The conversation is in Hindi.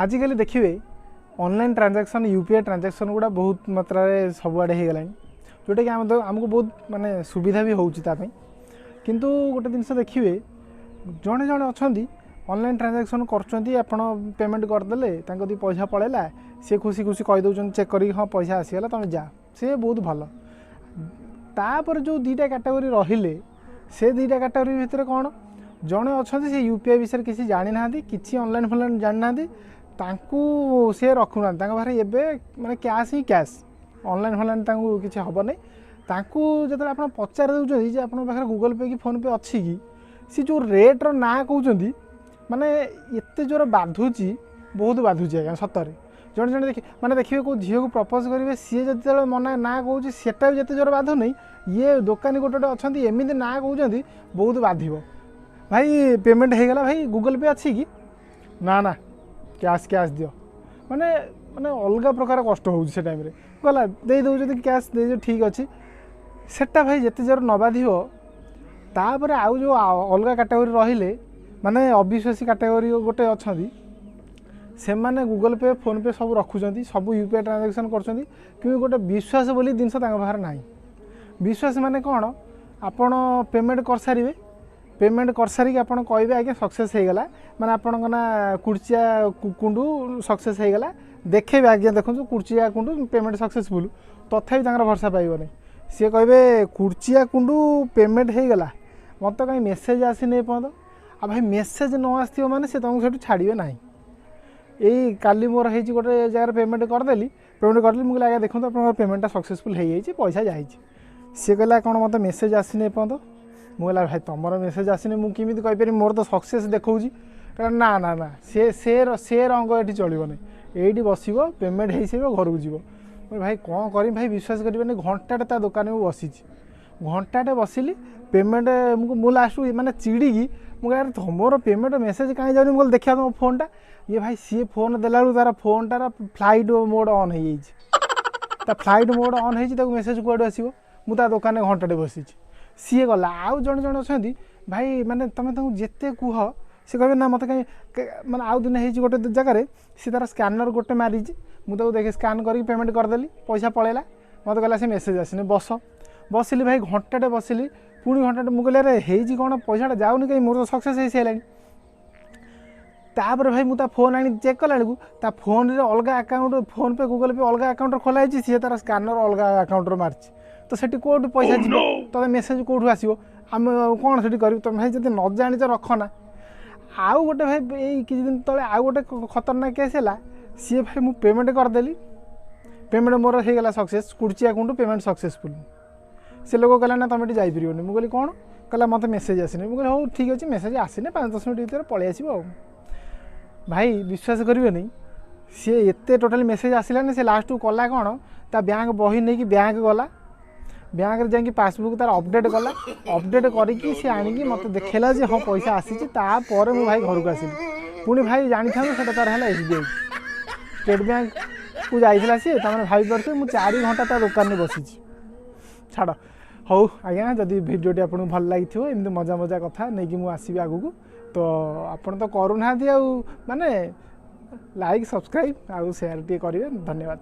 आजिकल देखिए ऑनलाइन ट्रांजैक्शन यूपीआई ट्रांजैक्शन गुड़ा बहुत मात्रा सबुआड़े हो गला जोटा कि आमको बहुत माने सुविधा भी होता किंतु गोटे जिनस देखिए जड़े जड़े अच्छा ऑनलाइन ट्रांजैक्शन कर पेमेंट करदे दी पैसा पड़ेगा सी खुशी खुशी कहीदे चेक कर हाँ पैसा आसीगला तुम जा सी बहुत भल तापर जो दुईटा कैटेगोरी रहिले से दुईटा कैटेगोरी भितर कौन जड़े अच्छा से यूपीआई विषय किसी जानी ना कि ऑनलाइन फॉनलाइन जानी ना सी रखुना बाहर एवं माने कैश ही कैश ऑनलाइन फॉनलाइन किसी हम नहीं जो आप पचार दूसरी आप गूगल पे कि फोन पे अच्छी कि सी जो रेट्र ना कहते माने एत जोर बाधुची बहुत बाधुची आज्ञा सतरे जड़े जड़े माने देखिए को झील को प्रपोज करेंगे सी जो मना ना कौन सेटा भी जिते जोर बाधु नहीं ये दुकानी गोटे गोटे अच्छा एमती ना कहते बहुत बाधिब भाई पेमेंट हो गला भाई गूगल पे अच्छी कि ना ना कैश कैश दियो माने माने अलग प्रकार कष्ट हो टाइम गला दे दे कैश दे ठीक अच्छे सेटा भाई जिते जोर न बाधिब तापर आउ जो अलग कैटेगोरी रहिले माने अविश्वासी कैटेगोरी गोटे अच्छा से माने गूगल पे फोन पे सब रखुच्च सब यूपीआई ट्रांजैक्शन कर गोटे विश्वास बोली जिनस बाहर ना विश्वास माने कौन आपण पेमेंट कर सारे पेमेंट कर सारिक आप कहे आज्ञा सक्सेस हो गला माने आपण ना कुर्चिया कुंडू सक्सेस हो गला देखे आज्ञा देखो कुर्चिया कुंडू पेमेंट सक्सेसफुल तथापि भरसा पाइबनी सी कहे कुर्चिया कुंडू पेमेंट हो गला मत कहीं मेसेज आसी नहीं पर्यंत आ भाई मेसेज न आसो मैंने से तुमको से छाड़े ना यही काली मोर हो गोटे जगह पेमेंट करदेली मुझे आज्ञा देखो आप पेमेंटा सक्सेसफुल हो जाए पैसा जाए सी कहला कौन मत मेसेज आसी नहीं पर्यंत मुझे भाई तुम मेसेज आसनी मुझे कहीपर मोर तो सक्सेस देखा ना ना ना से रंग ये चलो ये बस पेमेंट हो सारे घर को जीव भाई कौन कर भाई विश्वास करें घंटाटे ता दुकान में बसी घंटाटे बसिली पेमेंट मुझे लास्ट माने चिड़ी मुझे यार तुम पेमेंट मेसेज कहीं जाऊँ मुझे देखा तुम फोनटा ये भाई सी फोन देला तार फोनटार फ्लाइट मोड ऑन हो फ्लाइट मोड ऑन हो मेसेज कौन आसो मुझे दुकान में घंटाटे बसी सी गला आउ जड़े जड़े अच्छा भाई माने तुम जिते कह सी कहे ना मत कहीं माने आउ दिन हो गोटे जगह सी तार स्कानर गोटे मारी मुझे देखे स्कान कर पेमेंट करदेली पैसा पड़ेगा मत कहला से मेसेज आसनी बसिली भाई घंटाटे बसिली पुणी घंटाटे मुझे अरे हो कौन पैसा जाऊनी कहीं मोर तो सक्सेस हो सारे तापर भाई मुझे फोन आनी चेक कला बेलू फोन रे अलग अकाउंट फोन पे गूगल पे अलग अकाउंट खोलाई सी तार स्कानर अलग अकाउंट मार्च तो सेठी कोड पैसा जीव तो मेसेज कौटू आसो आम कौन से कर तुम भाई जब न जानी तो रखना आउ गोटे भाई यही किसी दिन तले आउ गोटे खतरनाक केस है सी भाई मुझे पेमेंट करदेली पेमेंट मोर हो गला सक्सेस कुर्ची अकाउंट पेमेंट सक्सेसफुल से लोग कहला ना तुम ये जापरियोनी मुझे कौन कहला मत मेसेज आसनी मुझे हाँ ठीक अच्छे मेसेज आसने 5-10 मिनट भर पलि आसो भाई विश्वास करें सी एत टोटाल मेसेज आसलानी से लास्ट को कला कौन ता बैंक बही नहीं कि बैंक गला बैंक जाकि पासबुक तार अपडेट कला अपडेट करके सी आणिकी मत देखला हाँ पैसा आसी मुझे भाई घर को आसली पुणी भाई जानी था तार है एसबीआई स्टेट बैंक को जाइला सी भाई पारे मुझे 4 घंटा ता दुकान में बसी छाड़ हौ आज्ञा जदि भिडियोटी आपको भल लगी एमती मजा मजा कथा नहीं कि मुझे आसबि आगू तो आपन तो करूना माने लाइक सब्सक्राइब आउ शेयर टे करेंगे धन्यवाद।